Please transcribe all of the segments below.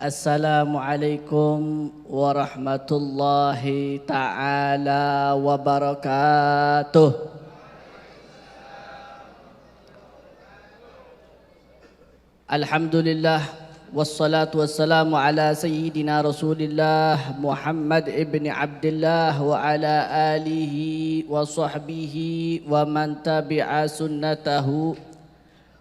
Assalamualaikum warahmatullahi ta'ala wabarakatuh. Alhamdulillah wassalatu wassalamu ala sayyidina Rasulillah Muhammad ibn Abdullah wa ala alihi wa sahbihi wa man tabi'a sunnatahu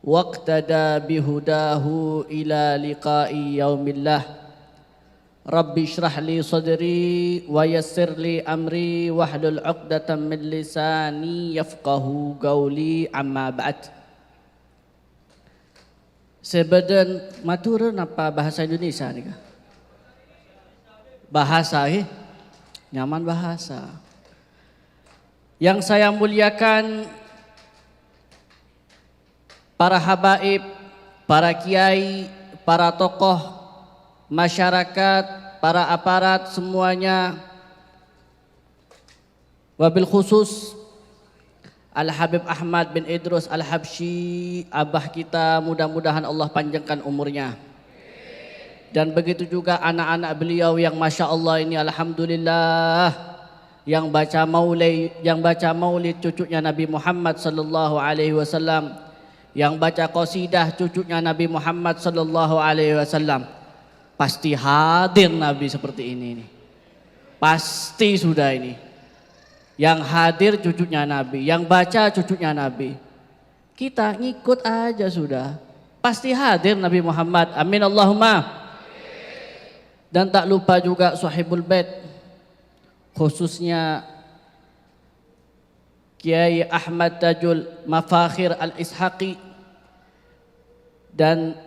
waqtada bihudahu ila liqa'i yaumillah. Rabbi shrah li sadri wa yassir li amri wahlul 'uqdatam min lisani yafqahu qawli, amma ba'd. Sebadan maturun apa bahasa Indonesia nih kah? Bahasa nyaman bahasa. Yang saya muliakan para habaib, para kiai, para tokoh masyarakat, para aparat semuanya, wabil khusus Al-Habib Ahmad bin Idrus Al-Habsyi, abah kita, mudah-mudahan Allah panjangkan umurnya. Dan begitu juga anak-anak beliau yang Masya Allah ini alhamdulillah, yang baca maulid cucunya Nabi Muhammad sallallahu alaihi wasallam, yang baca qasidah cucunya Nabi Muhammad sallallahu alaihi wasallam. Pasti hadir Nabi seperti ini. Pasti sudah ini. Yang hadir cucunya Nabi, yang baca cucunya Nabi. Kita ngikut aja sudah. Pasti hadir Nabi Muhammad. Amin Allahumma. Dan tak lupa juga Sahibul Bait, khususnya Kiai Ahmad Tajul Mafakhir Al-Ishaqi dan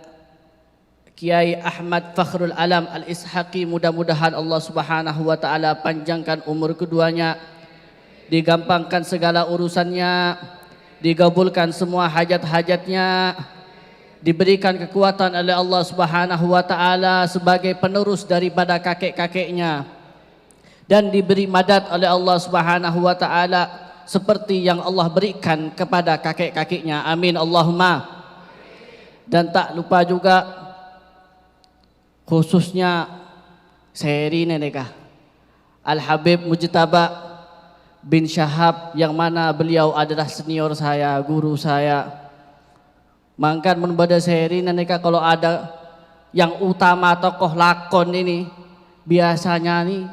Kiai Ahmad Fakhrul Alam Al-Ishaqi, mudah-mudahan Allah Subhanahu wa taala panjangkan umur keduanya, digampangkan segala urusannya, digabulkan semua hajat-hajatnya, diberikan kekuatan oleh Allah Subhanahu wa taala sebagai penerus daripada kakek-kakeknya, dan diberi madad oleh Allah Subhanahu wa taala seperti yang Allah berikan kepada kakek-kakeknya. Amin Allahumma. Dan tak lupa juga khususnya seri nenekah Al-Habib Mujtaba bin Syahab, yang mana beliau adalah senior saya, guru saya. Mangkan membada seri nenekah, kalau ada yang utama tokoh lakon ini biasanya nih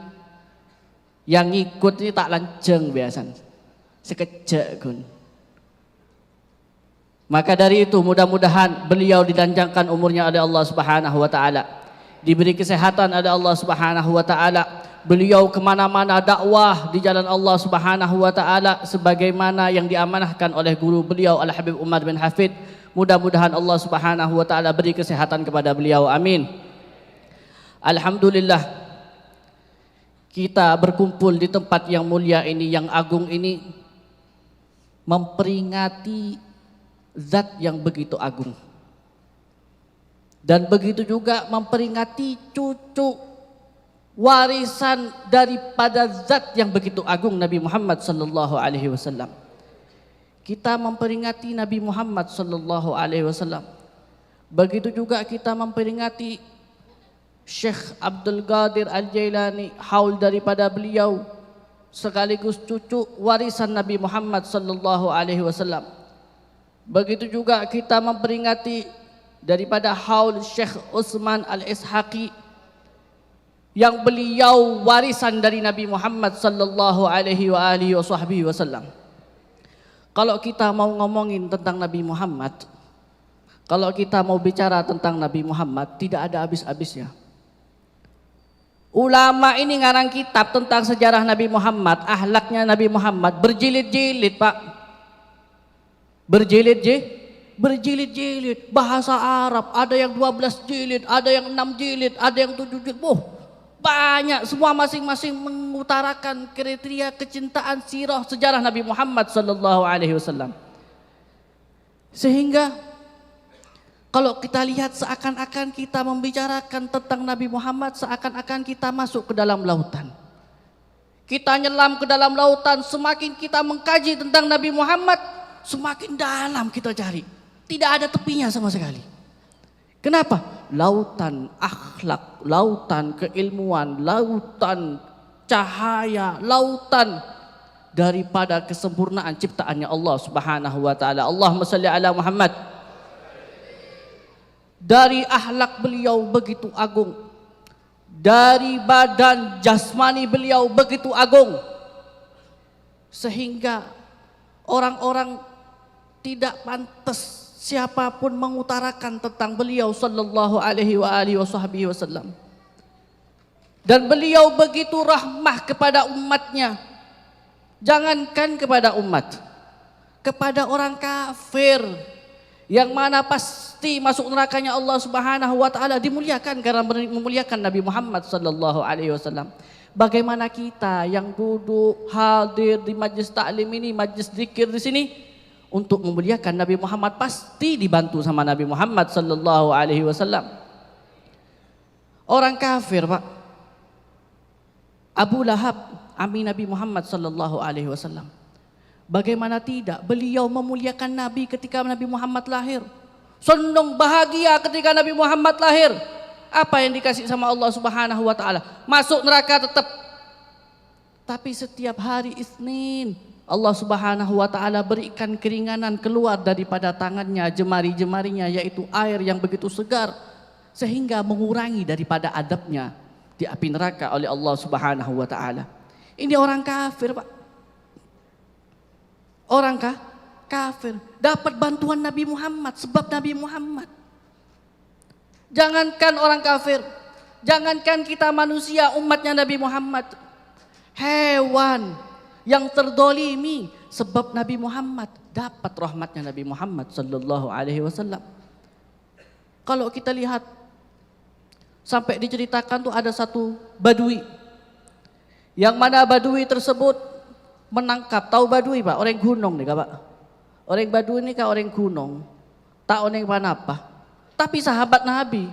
yang ikut ini tak lanceng biasanya. Sekejap kun. Maka dari itu mudah-mudahan beliau dilanjangkan umurnya oleh Allah Subhanahu wa taala, diberi kesehatan oleh Allah Subhanahu wa taala, beliau kemana-mana dakwah di jalan Allah Subhanahu wa taala sebagaimana yang diamanahkan oleh guru beliau Al-Habib Umar bin Hafid. Mudah-mudahan Allah Subhanahu wa taala beri kesehatan kepada beliau. Amin. Alhamdulillah, kita berkumpul di tempat yang mulia ini, yang agung ini, memperingati zat yang begitu agung, dan begitu juga memperingati cucu warisan daripada zat yang begitu agung, Nabi Muhammad sallallahu alaihi wasallam. Kita memperingati Nabi Muhammad sallallahu alaihi wasallam. Begitu juga kita memperingati Syekh Abdul Qadir Al-Jailani, haul daripada beliau sekaligus cucu warisan Nabi Muhammad sallallahu alaihi wasallam. Begitu juga kita memperingati daripada haul Syekh Utsman Al-Ishaqi, yang beliau warisan dari Nabi Muhammad sallallahu alaihi wasallam. Kalau kita mau ngomongin tentang Nabi Muhammad, kalau kita mau bicara tentang Nabi Muhammad, tidak ada habis-habisnya. Ulama ini ngarang kitab tentang sejarah Nabi Muhammad, ahlaknya Nabi Muhammad, berjilid-jilid Pak. Berjilid-jilid. Bahasa Arab ada yang 12 jilid, ada yang 6 jilid, ada yang 7 jilid. Banyak, semua masing-masing mengutarakan kriteria kecintaan sirah sejarah Nabi Muhammad sallallahu alaihi wasallam. Sehingga kalau kita lihat seakan-akan kita membicarakan tentang Nabi Muhammad, seakan-akan kita masuk ke dalam lautan. Kita nyelam ke dalam lautan, semakin kita mengkaji tentang Nabi Muhammad, semakin dalam kita cari. Tidak ada tepinya sama sekali. Kenapa? Lautan akhlak akhlak, lautan keilmuan, lautan cahaya, lautan daripada kesempurnaan ciptaannya Allah Subhanahu wa taala. Allahumma shalli ala Muhammad. Dari akhlak beliau begitu agung, dari badan jasmani beliau begitu agung, sehingga orang-orang tidak pantas siapapun mengutarakan tentang beliau sallallahu alaihi wasallam. Dan beliau begitu rahmah kepada umatnya. Jangankan kepada umat, kepada orang kafir yang mana pasti masuk nerakanya Allah Subhanahu wa taala dimuliakan karena memuliakan Nabi Muhammad sallallahu alaihi wasallam. Bagaimana kita yang duduk hadir di majlis taklim ini, majlis zikir di sini untuk memuliakan Nabi Muhammad, pasti dibantu sama Nabi Muhammad sallallahu alaihi wasallam. Orang kafir, Pak. Abu Lahab, ami Nabi Muhammad sallallahu alaihi wasallam. Bagaimana tidak, beliau memuliakan Nabi ketika Nabi Muhammad lahir. Senang bahagia ketika Nabi Muhammad lahir. Apa yang dikasih sama Allah Subhanahu wa taala? Masuk neraka tetap. Tapi setiap hari Isnin Allah Subhanahu wa taala berikan keringanan keluar daripada tangannya, jemari-jemarinya, yaitu air yang begitu segar sehingga mengurangi daripada adabnya di api neraka oleh Allah Subhanahu wa taala. Ini orang kafir, Pak. Orang kafir dapat bantuan Nabi Muhammad sebab Nabi Muhammad. Jangankan orang kafir, jangankan kita manusia umatnya Nabi Muhammad, hewan yang terdolimi sebab Nabi Muhammad dapat rahmatnya Nabi Muhammad sallallahu alaihi wasallam. Kalau kita lihat sampai diceritakan tuh ada satu badui, yang mana badui tersebut menangkap, tahu badui Pak, orang gunung nih Pak. Orang badui ini kan orang gunung, tak orang panapa. Tapi sahabat Nabi,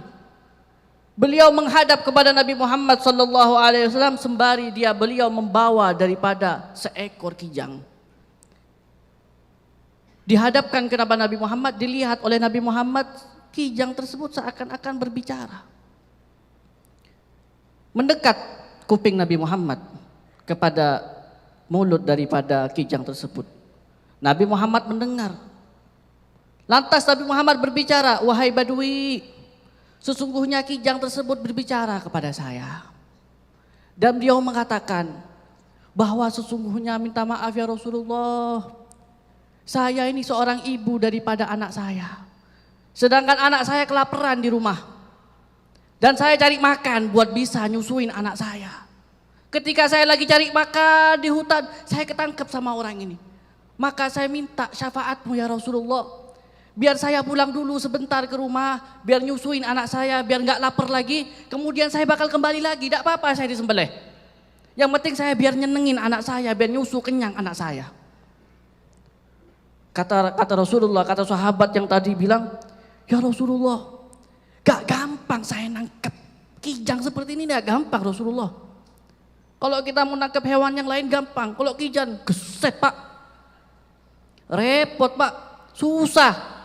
beliau menghadap kepada Nabi Muhammad sallallahu alaihi wasallam sembari beliau membawa daripada seekor kijang. Dihadapkan kepada Nabi Muhammad, dilihat oleh Nabi Muhammad, kijang tersebut seakan-akan berbicara. Mendekat kuping Nabi Muhammad kepada mulut daripada kijang tersebut. Nabi Muhammad mendengar. Lantas Nabi Muhammad berbicara, "Wahai badui, sesungguhnya kijang tersebut berbicara kepada saya." Dan beliau mengatakan bahwa sesungguhnya, minta maaf ya Rasulullah, saya ini seorang ibu daripada anak saya. Sedangkan anak saya kelaparan di rumah. Dan saya cari makan buat bisa nyusuin anak saya. Ketika saya lagi cari makan di hutan, saya ketangkep sama orang ini. Maka saya minta syafaatmu ya Rasulullah. Biar saya pulang dulu sebentar ke rumah, biar nyusuin anak saya, biar nggak lapar lagi. Kemudian saya bakal kembali lagi, tidak apa-apa saya disembelih. Yang penting saya biar nyenengin anak saya, biar nyusu kenyang anak saya. Kata Rasulullah, kata sahabat yang tadi bilang, ya Rasulullah, gak gampang saya nangkep kijang seperti ini, gak gampang Rasulullah. Kalau kita mau nangkep hewan yang lain gampang, kalau kijang geset Pak, repot Pak, susah.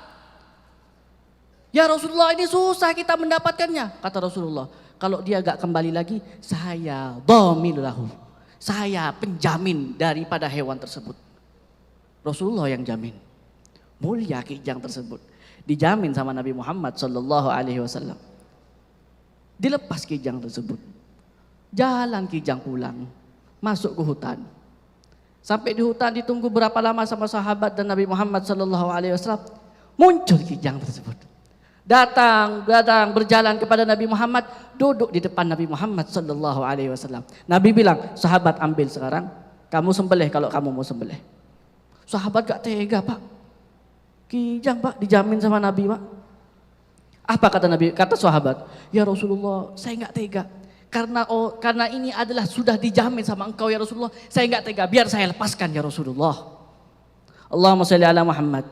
Ya Rasulullah, ini susah kita mendapatkannya. Kata Rasulullah, kalau dia gak kembali lagi, saya dhamin lahu, saya penjamin daripada hewan tersebut. Rasulullah yang jamin. Mulia kijang tersebut, dijamin sama Nabi Muhammad sallallahu alaihi wasallam. Dilepas kijang tersebut. Jalan kijang pulang, masuk ke hutan. Sampai di hutan ditunggu berapa lama sama sahabat dan Nabi Muhammad sallallahu alaihi wasallam. Muncul kijang tersebut. Datang berjalan kepada Nabi Muhammad, duduk di depan Nabi Muhammad sallallahu alaihi wasallam. Nabi bilang, "Sahabat, ambil sekarang, kamu sembelih kalau kamu mau sembelih." Sahabat gak tega Pak. Kijang Pak, dijamin sama Nabi Pak. Apa kata Nabi? Kata sahabat, "Ya Rasulullah, saya gak tega. Karena ini adalah sudah dijamin sama engkau ya Rasulullah. Saya gak tega, biar saya lepaskan ya Rasulullah." Allahumma shalli ala Muhammad.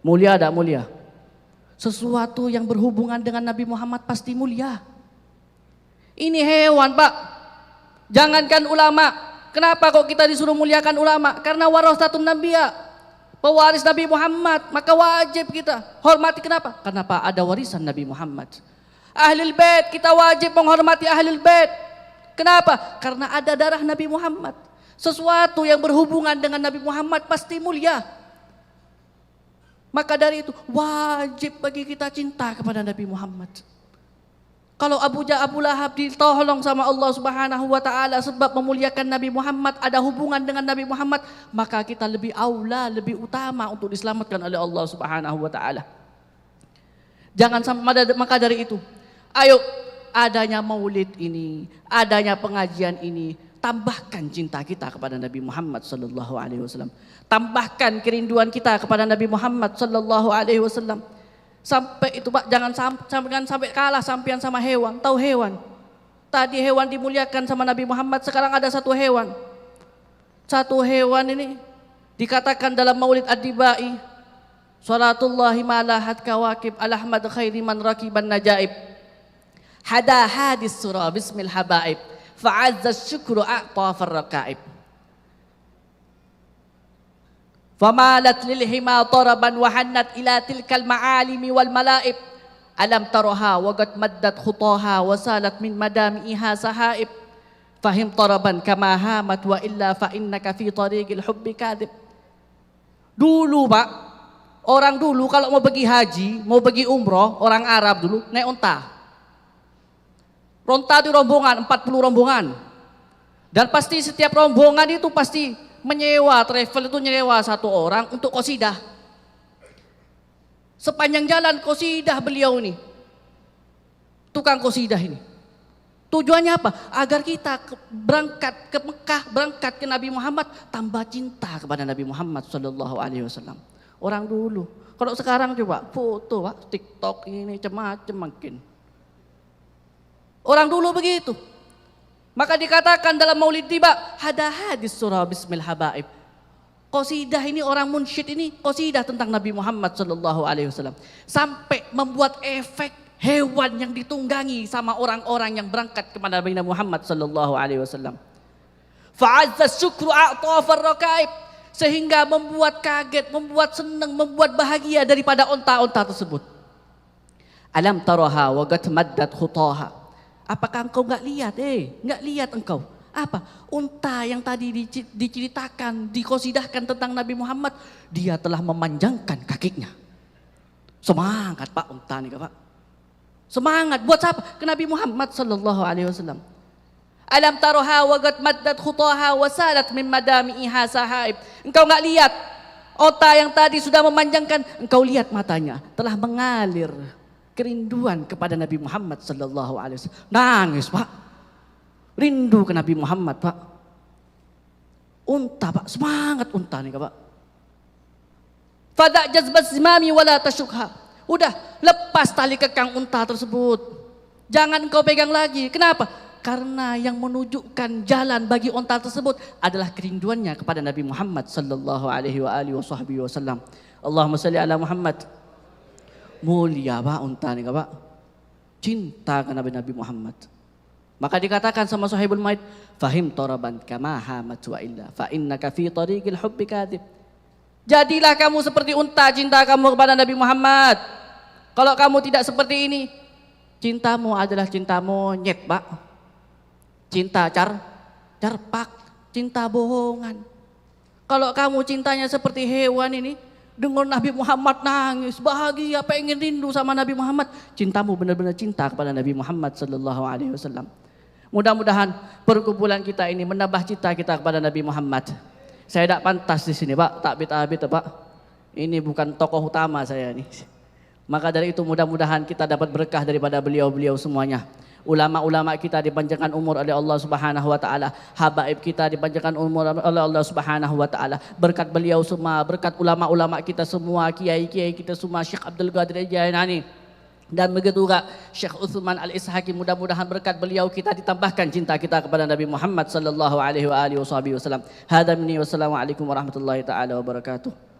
Mulia ada mulia. Sesuatu yang berhubungan dengan Nabi Muhammad pasti mulia. Ini hewan Pak. Jangankan ulama. Kenapa kok kita disuruh muliakan ulama? Karena warasatul Nabiya, pewaris Nabi Muhammad. Maka wajib kita hormati. Kenapa? Karena Pak, ada warisan Nabi Muhammad. Ahlul Bait, kita wajib menghormati Ahlul Bait. Kenapa? Karena ada darah Nabi Muhammad. Sesuatu yang berhubungan dengan Nabi Muhammad pasti mulia. Maka dari itu wajib bagi kita cinta kepada Nabi Muhammad. Kalau Abu Lahab ditolong sama Allah Subhanahu wa taala sebab memuliakan Nabi Muhammad, ada hubungan dengan Nabi Muhammad, maka kita lebih aula, lebih utama untuk diselamatkan oleh Allah Subhanahu wa taala. Jangan sampai, maka dari itu, ayo adanya maulid ini, adanya pengajian ini, tambahkan cinta kita kepada Nabi Muhammad sallallahu alaihi wasallam. Tambahkan kerinduan kita kepada Nabi Muhammad sallallahu alaihi wasallam. Sampai itu Pak, jangan sampai kalah sampean sama hewan. Tahu hewan? Tadi hewan dimuliakan sama Nabi Muhammad, sekarang ada satu hewan. Satu hewan ini dikatakan dalam Maulid Ad-Dibai, salatullahi malahat kawakib alahmad khairi man rakiban najaib. Hada hadis surah bismil habaib. Fa'azza syukru a'ta farraqaib. Famalat lil hima taraban wa hannat ila tilkal ma'alimi wal malaib. Alam taraha wa qad maddat khutaha wa salat min madamiha sahaib. Fahim taraban kama hamat wa illa fa innaka fi tariqil hubbi kadhib. Dulu Pak, orang dulu kalau mau pergi haji, mau pergi umroh, orang Arab dulu naik unta. Unta itu rombongan, 40 rombongan. Dan pasti setiap rombongan itu pasti menyewa, travel itu menyewa satu orang untuk qasidah. Sepanjang jalan qasidah beliau ini, tukang qasidah ini. Tujuannya apa? Agar kita berangkat ke Mekah, berangkat ke Nabi Muhammad, tambah cinta kepada Nabi Muhammad sallallahu alaihi wasallam. Orang dulu. Kalau sekarang coba foto Pak, TikTok ini macam-macam makin. Orang dulu begitu. Maka dikatakan dalam Maulid tiba, hada hadis surah bismil habaib. Qasidah ini, orang munsyid ini qasidah tentang Nabi Muhammad sallallahu alaihi wasallam. Sampai membuat efek hewan yang ditunggangi sama orang-orang yang berangkat kepada Nabi Muhammad sallallahu alaihi wasallam. Fa'azza syukru a'ta farraqaib, sehingga membuat kaget, membuat senang, membuat bahagia daripada onta-onta tersebut. Alam taraha wa qad maddat khutaha. Apakah engkau enggak lihat? Enggak lihat engkau. Apa? Unta yang tadi diceritakan, dikosidahkan tentang Nabi Muhammad, dia telah memanjangkan kakinya. Semangat Pak unta nih Pak. Semangat buat siapa? Ke Nabi Muhammad sallallahu alaihi wasallam. Alam taraha wa qad maddat khutaha wa salat min madamiha sahaib. Engkau enggak lihat unta yang tadi sudah memanjangkan, engkau lihat matanya telah mengalir kerinduan kepada Nabi Muhammad sallallahu alaihi wasallam. Nangis Pak. Rindu ke Nabi Muhammad Pak. Unta Pak, semangat unta nih Pak. Fada jazbaz zimami wala tashukha. Udah, lepas tali kekang unta tersebut. Jangan kau pegang lagi. Kenapa? Karena yang menunjukkan jalan bagi unta tersebut adalah kerinduannya kepada Nabi Muhammad sallallahu alaihi wasallam. Allahumma shalli ala Muhammad. Mulia Pak unta nih Pak. Cinta ke Nabi Muhammad. Maka dikatakan sama sahibul maid, fahim taraban kama hamat wa illa fa innaka fi tariqil hubbi kadhib. Jadilah kamu seperti unta cinta kamu kepada Nabi Muhammad. Kalau kamu tidak seperti ini, cintamu adalah cinta monyet Pak. Cinta carpak, cinta bohongan. Kalau kamu cintanya seperti hewan ini, dengar Nabi Muhammad nangis, bahagia, pengen rindu sama Nabi Muhammad. Cintamu benar-benar cinta kepada Nabi Muhammad sallallahu alaihi wasallam. Mudah-mudahan perkumpulan kita ini menambah cinta kita kepada Nabi Muhammad. Saya tidak pantas di sini Pak, tak bit-abit Pak. Ini bukan tokoh utama saya ini. Maka dari itu mudah-mudahan kita dapat berkah daripada beliau-beliau semuanya. Ulama-ulama kita dipanjangkan umur oleh Allah Subhanahu wa taala, habaib kita dipanjangkan umur oleh Allah Subhanahu wa taala. Berkat beliau semua, berkat ulama-ulama kita semua, kiai-kiai kita semua, Syekh Abdul Qadir Jailani dan begitu juga Syekh Utsman Al-Ishaqi, mudah-mudahan berkat beliau kita ditambahkan cinta kita kepada Nabi Muhammad sallallahu alaihi wasallam. Hada minni wassalamu alaikum warahmatullahi taala wabarakatuh.